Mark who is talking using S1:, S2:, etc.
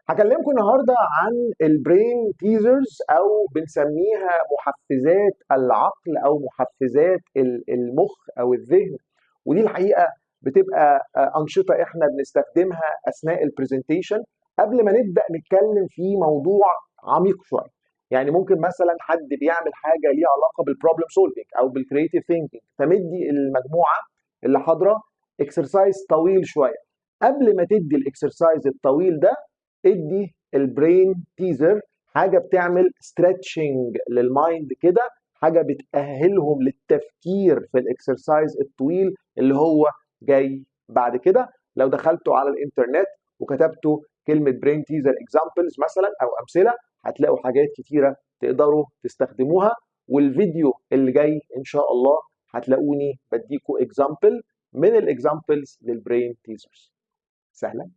S1: هكلمكم النهارده عن البرين تيزرز او بنسميها محفزات العقل او محفزات المخ او الذهن. ودي الحقيقه بتبقى انشطه احنا بنستخدمها اثناء البرزنتيشن قبل ما نبدا نتكلم في موضوع عميق شويه. يعني ممكن مثلا حد بيعمل حاجه ليها علاقه بالبروبلم سولفنج او بالكرييتيف ثينكينج، فمدي المجموعه اللي حاضره اكسرسايز طويل شويه. قبل ما تدي الاكسرسايز الطويل ده ادي البرين تيزر، حاجه بتعمل ستريتشنج للمايند كده، حاجه بتاهلهم للتفكير في الاكسرسايز الطويل اللي هو جاي بعد كده. لو دخلتوا على الانترنت وكتبتوا كلمه برين تيزر اكزامبلز مثلا او امثله، هتلاقوا حاجات كتيره تقدروا تستخدموها. والفيديو اللي جاي ان شاء الله هتلاقوني بديكوا اكزامبل من الاكزامبلز للبرين تيزرز. سهله.